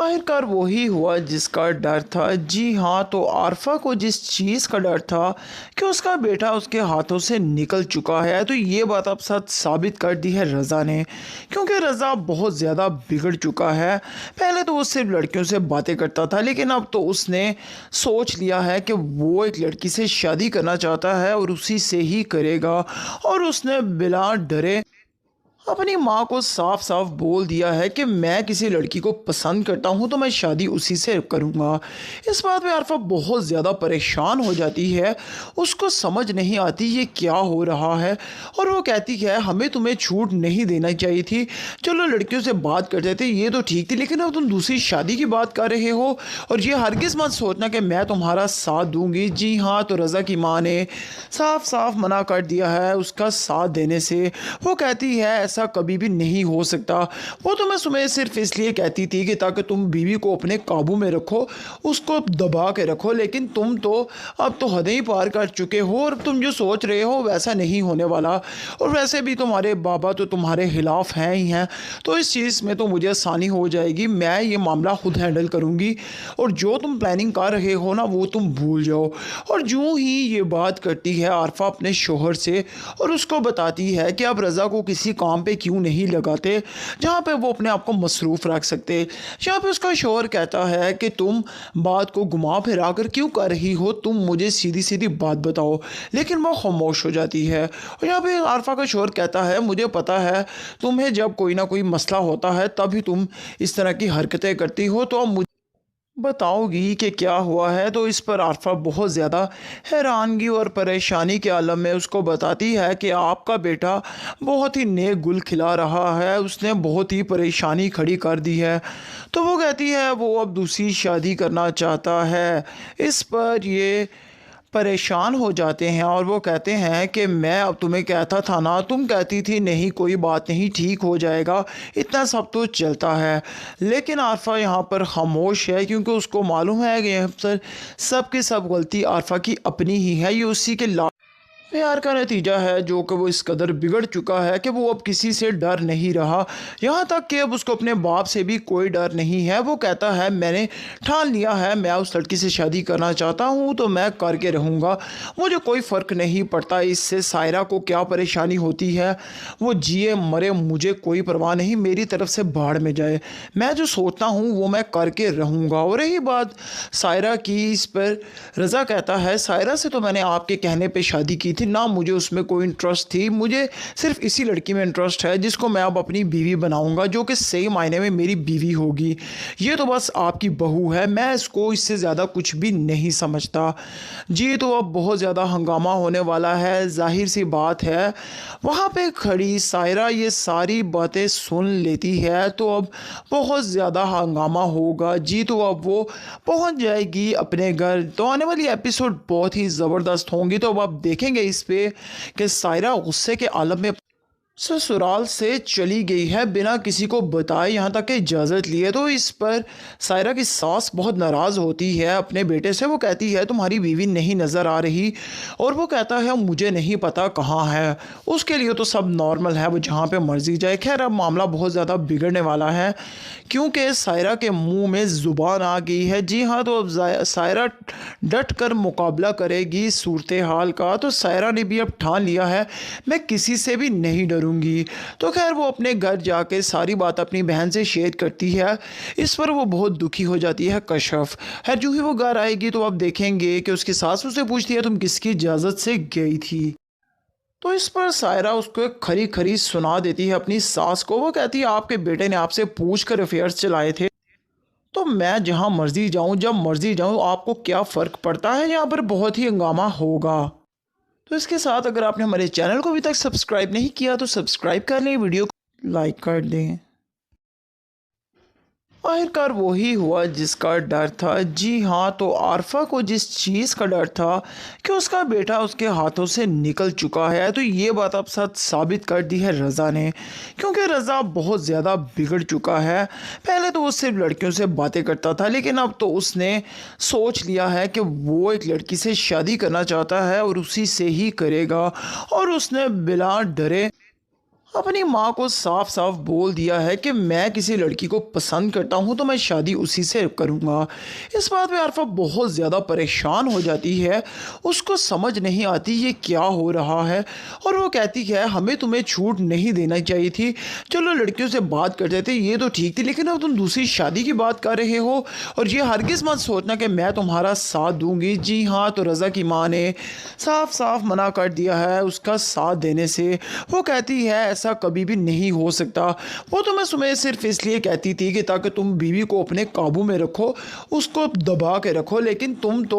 आखिरकार वही हुआ जिसका डर था। जी हाँ, तो आरफा को जिस चीज़ का डर था कि उसका बेटा उसके हाथों से निकल चुका है, तो ये बात अब सच साबित कर दी है रज़ा ने। क्योंकि रज़ा बहुत ज़्यादा बिगड़ चुका है। पहले तो वो सिर्फ लड़कियों से बातें करता था, लेकिन अब तो उसने सोच लिया है कि वो एक लड़की से शादी करना चाहता है और उसी से ही करेगा। और उसने बिला डरे अपनी माँ को साफ साफ बोल दिया है कि मैं किसी लड़की को पसंद करता हूँ तो मैं शादी उसी से करूँगा। इस बात पे आरफा बहुत ज़्यादा परेशान हो जाती है। उसको समझ नहीं आती ये क्या हो रहा है। और वो कहती है हमें तुम्हें छूट नहीं देना चाहिए थी। चलो लड़कियों से बात करते थे ये तो ठीक थी, लेकिन अब तुम दूसरी शादी की बात कर रहे हो और ये हरगिज़ मत सोचना कि मैं तुम्हारा साथ दूंगी। जी हाँ, तो रज़ा की माँ ने साफ साफ मना कर दिया है उसका साथ देने से। वो कहती है ऐसा कभी भी नहीं हो सकता। वो तो मैं तुम्हें सिर्फ इसलिए कहती थी कि ताकि तुम बीवी को अपने काबू में रखो, उसको दबा के रखो, लेकिन तुम तो अब तो हदें ही पार कर चुके हो और तुम जो सोच रहे हो वैसा नहीं होने वाला। और वैसे भी तुम्हारे बाबा तो तुम्हारे खिलाफ हैं ही हैं, तो इस चीज़ में तो मुझे आसानी हो जाएगी। मैं ये मामला खुद हैंडल करूँगी और जो तुम प्लानिंग कर रहे हो ना वो तुम भूल जाओ। और यूँ ही ये बात करती है आरफा अपने शोहर से और उसको बताती है कि अब रज़ा को किसी काम पे क्यों नहीं लगाते जहाँ पे वो अपने आप को मसरूफ़ रख सकते। यहाँ पे उसका शोहर कहता है कि तुम बात को घुमा फिरा कर क्यों कर रही हो, तुम मुझे सीधी सीधी बात बताओ। लेकिन वो खामोश हो जाती है। और यहाँ पे आरफा का शोहर कहता है मुझे पता है तुम्हें जब कोई ना कोई मसला होता है तभी तुम इस तरह की हरकतें करती हो, तो अब मुझे बताओगी कि क्या हुआ है। तो इस पर आरफा बहुत ज़्यादा हैरानगी और परेशानी के आलम में उसको बताती है कि आपका बेटा बहुत ही नेक गुल खिला रहा है, उसने बहुत ही परेशानी खड़ी कर दी है। तो वो कहती है वो अब दूसरी शादी करना चाहता है। इस पर ये परेशान हो जाते हैं और वो कहते हैं कि मैं अब तुम्हें कहता था ना, तुम कहती थी नहीं कोई बात नहीं ठीक हो जाएगा, इतना सब तो चलता है। लेकिन आरफा यहाँ पर खामोश है क्योंकि उसको मालूम है कि यहाँ पर सब की सब गलती आरफा की अपनी ही है। ये उसी के प्यार का नतीजा है जो कि वो इस कदर बिगड़ चुका है कि वो अब किसी से डर नहीं रहा। यहाँ तक कि अब उसको अपने बाप से भी कोई डर नहीं है। वो कहता है मैंने ठान लिया है, मैं उस लड़की से शादी करना चाहता हूँ तो मैं करके रहूँगा, मुझे कोई फ़र्क नहीं पड़ता इससे सायरा को क्या परेशानी होती है, वो जिए मरे मुझे कोई परवाह नहीं, मेरी तरफ से बाढ़ में जाए, मैं जो सोचता हूँ वो मैं करके रहूँगा। और रही बात सायरा की, इस पर रज़ा कहता है सायरा से तो मैंने आपके कहने पर शादी की थी ना, मुझे उसमें कोई इंटरेस्ट थी, मुझे सिर्फ इसी लड़की में इंटरेस्ट है जिसको मैं अब अपनी बीवी बनाऊंगा, जो कि सही मायने में मेरी बीवी होगी। ये तो बस आपकी बहू है, मैं इसको इससे ज़्यादा कुछ भी नहीं समझता। जी तो अब बहुत ज़्यादा हंगामा होने वाला है। जाहिर सी बात है वहाँ पे खड़ी सायरा ये सारी बातें सुन लेती है तो अब बहुत ज़्यादा हंगामा होगा। जी तो अब वो पहुँच जाएगी अपने घर। तो आने वाली एपिसोड बहुत ही ज़बरदस्त होंगी। तो अब आप देखेंगे इस पे कि सायरा गुस्से के आलम में ससुराल से चली गई है बिना किसी को बताए, यहाँ तक कि इजाज़त लिए। तो इस पर सायरा की सास बहुत नाराज़ होती है अपने बेटे से। वो कहती है तुम्हारी बीवी नहीं नज़र आ रही, और वो कहता है मुझे नहीं पता कहाँ है, उसके लिए तो सब नॉर्मल है, वो जहाँ पे मर्जी जाए। खैर अब मामला बहुत ज़्यादा बिगड़ने वाला है क्योंकि सायरा के मुंह में ज़ुबान आ गई है। जी हाँ, तो अब सायरा डट कर मुकाबला करेगी सूरत हाल का। तो सायरा ने भी अब ठान लिया है मैं किसी से भी नहीं डरूंगी। तो खैर वो अपने घर जाके सारी बात अपनी बहन से शेयर करती है। इस पर वो बहुत दुखी हो जाती है कशफ। खैर जो ही वो घर आएगी तो आप देखेंगे कि उसकी सास उससे पूछती है तुम किसकी इजाज़त से गई थी। तो इस पर सायरा उसको एक खरी खरी सुना देती है अपनी सास को। वो कहती है आपके बेटे ने आपसे पूछ कर अफेयर्स चलाए थे, तो मैं जहाँ मर्जी जाऊँ जब मर्जी जाऊँ आपको क्या फ़र्क पड़ता है। यहाँ पर बहुत ही हंगामा होगा। तो इसके साथ अगर आपने हमारे चैनल को अभी तक सब्सक्राइब नहीं किया तो सब्सक्राइब कर लें, वीडियो को लाइक कर दें। आखिरकार वही हुआ जिसका डर था। जी हाँ, तो आरफा को जिस चीज़ का डर था कि उसका बेटा उसके हाथों से निकल चुका है, तो ये बात अब सच साबित कर दी है रज़ा ने। क्योंकि रज़ा बहुत ज़्यादा बिगड़ चुका है। पहले तो वो सिर्फ लड़कियों से बातें करता था, लेकिन अब तो उसने सोच लिया है कि वो एक लड़की से शादी करना चाहता है और उसी से ही करेगा। और उसने बिला डरे अपनी माँ को साफ साफ बोल दिया है कि मैं किसी लड़की को पसंद करता हूँ तो मैं शादी उसी से करूँगा। इस बात पे आरफा बहुत ज़्यादा परेशान हो जाती है। उसको समझ नहीं आती ये क्या हो रहा है, और वो कहती है हमें तुम्हें छूट नहीं देना चाहिए थी। चलो लड़कियों से बात करते थे ये तो ठीक थी, लेकिन अब तुम दूसरी शादी की बात कर रहे हो, और ये हरगिज़ मत सोचना कि मैं तुम्हारा साथ दूंगी। जी हाँ, तो रज़ा की माँ ने साफ साफ मना कर दिया है उसका साथ देने से। वो कहती है ऐसा कभी भी नहीं हो सकता। वो तो मैं तुम्हें सिर्फ इसलिए कहती थी कि ताकि तुम बीवी को अपने काबू में रखो, उसको दबा के रखो, लेकिन तुम तो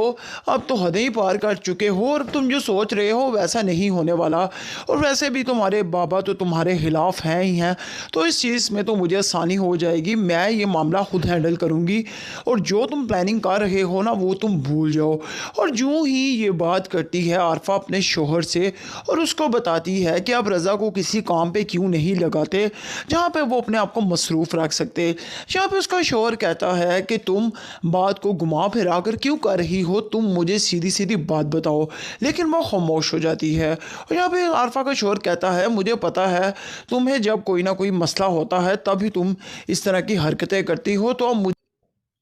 अब तो हदें ही पार कर चुके हो, और तुम जो सोच रहे हो वैसा नहीं होने वाला। और वैसे भी तुम्हारे बाबा तो तुम्हारे खिलाफ हैं ही हैं, तो इस चीज़ में तो मुझे आसानी हो जाएगी। मैं ये मामला खुद हैंडल करूँगी, और जो तुम प्लानिंग कर रहे हो ना वो तुम भूल जाओ। और जो ही ये बात करती है आरफा अपने शोहर से, और उसको बताती है कि आप रज़ा को किसी काम पे क्यों नहीं लगाते जहाँ पे वो अपने आप को मसरूफ़ रख सकते। यहाँ पे उसका शोहर कहता है कि तुम बात को घुमा फिरा कर क्यों कर रही हो, तुम मुझे सीधी सीधी बात बताओ। लेकिन वो खामोश हो जाती है। और यहाँ पे आरफा का शोहर कहता है मुझे पता है तुम्हें जब कोई ना कोई मसला होता है तभी तुम इस तरह की हरकतें करती हो, तो अब मुझे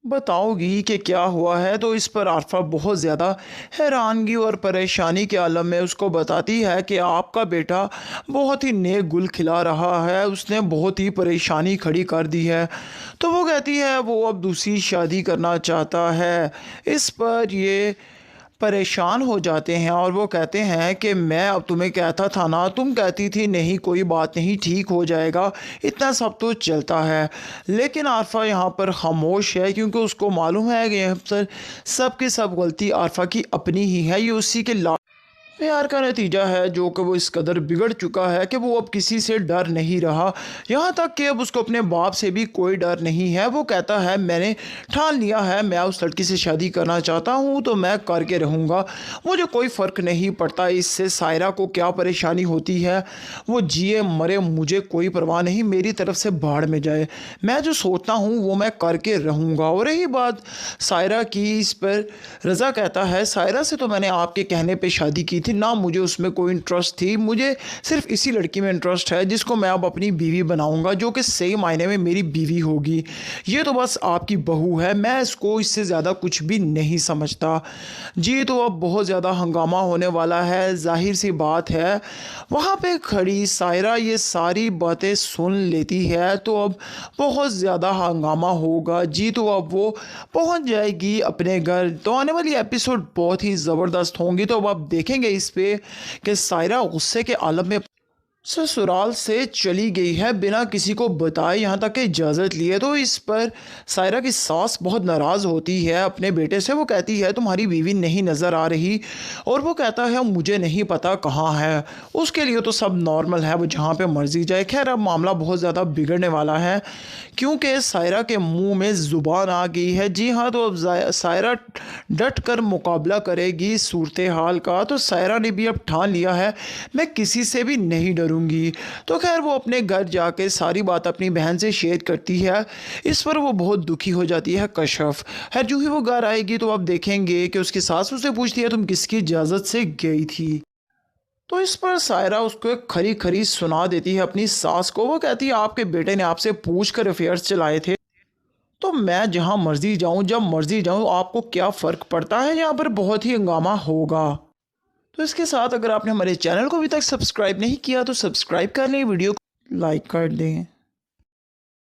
बताओगी कि क्या हुआ है। तो इस पर आरफा बहुत ज़्यादा हैरानगी और परेशानी के आलम में उसको बताती है कि आपका बेटा बहुत ही नेक गुल खिला रहा है, उसने बहुत ही परेशानी खड़ी कर दी है। तो वो कहती है वो अब दूसरी शादी करना चाहता है। इस पर ये परेशान हो जाते हैं, और वो कहते हैं कि मैं अब तुम्हें कहता था ना, तुम कहती थी नहीं कोई बात नहीं ठीक हो जाएगा, इतना सब तो चलता है। लेकिन आरफा यहाँ पर खामोश है, क्योंकि उसको मालूम है कि यहाँ पर सब की सब गलती आरफा की अपनी ही है। ये उसी के प्यार का नतीजा है जो कि वो इस कदर बिगड़ चुका है कि वो अब किसी से डर नहीं रहा। यहाँ तक कि अब उसको अपने बाप से भी कोई डर नहीं है। वो कहता है मैंने ठान लिया है, मैं उस लड़की से शादी करना चाहता हूँ तो मैं करके रहूँगा, मुझे कोई फ़र्क नहीं पड़ता इससे सायरा को क्या परेशानी होती है, वो जिए मरे मुझे कोई परवाह नहीं, मेरी तरफ से बाढ़ में जाए, मैं जो सोचता हूँ वो मैं करके रहूँगा। और रही बात सायरा की, इस पर रज़ा कहता है सायरा से तो मैंने आपके कहने पर शादी की थी ना, मुझे उसमें कोई इंटरेस्ट थी, मुझे सिर्फ इसी लड़की में इंटरेस्ट है जिसको मैं अब अपनी बीवी बनाऊंगा, जो कि सही मायने में मेरी बीवी होगी। ये तो बस आपकी बहू है, मैं इसको इससे ज़्यादा कुछ भी नहीं समझता। जी तो अब बहुत ज़्यादा हंगामा होने वाला है। जाहिर सी बात है वहाँ पे खड़ी सायरा ये सारी बातें सुन लेती है तो अब बहुत ज़्यादा हंगामा होगा। जी तो अब वो पहुँच जाएगी अपने घर। तो आने वाली एपिसोड बहुत ही ज़बरदस्त होंगी, तो अब आप देखेंगे इस पे कि सायरा गुस्से के आलम में ससुराल से चली गई है बिना किसी को बताए, यहाँ तक कि इजाज़त लिए। तो इस पर सायरा की सास बहुत नाराज़ होती है अपने बेटे से। वो कहती है तुम्हारी बीवी नहीं नज़र आ रही, और वो कहता है मुझे नहीं पता कहाँ है, उसके लिए तो सब नॉर्मल है, वो जहाँ पे मर्जी जाए। खैर अब मामला बहुत ज़्यादा बिगड़ने वाला है क्योंकि सायरा के मुंह में ज़ुबान आ गई है। जी हाँ, तो अब सायरा डट कर मुकाबला करेगी सूरत हाल का। तो सायरा ने भी अब ठान लिया है मैं किसी से भी नहीं डरूंगी। तो खैर वो अपने घर जाके सारी बात अपनी बहन से शेयर करती है। इस पर वो बहुत दुखी हो जाती है कशफ। खैर जो ही वो घर आएगी तो आप देखेंगे कि उसकी सास उससे पूछती है तुम किसकी इजाज़त से गई थी। तो इस पर सायरा उसको एक खरी खरी सुना देती है अपनी सास को। वो कहती है आपके बेटे ने आपसे पूछ कर अफेयर्स चलाए थे, तो मैं जहाँ मर्जी जाऊँ जब मर्जी जाऊँ आपको क्या फ़र्क पड़ता है, यहाँ पर बहुत ही हंगामा होगा। तो इसके साथ अगर आपने हमारे चैनल को अभी तक सब्सक्राइब नहीं किया तो सब्सक्राइब कर लें, वीडियो को लाइक कर दें।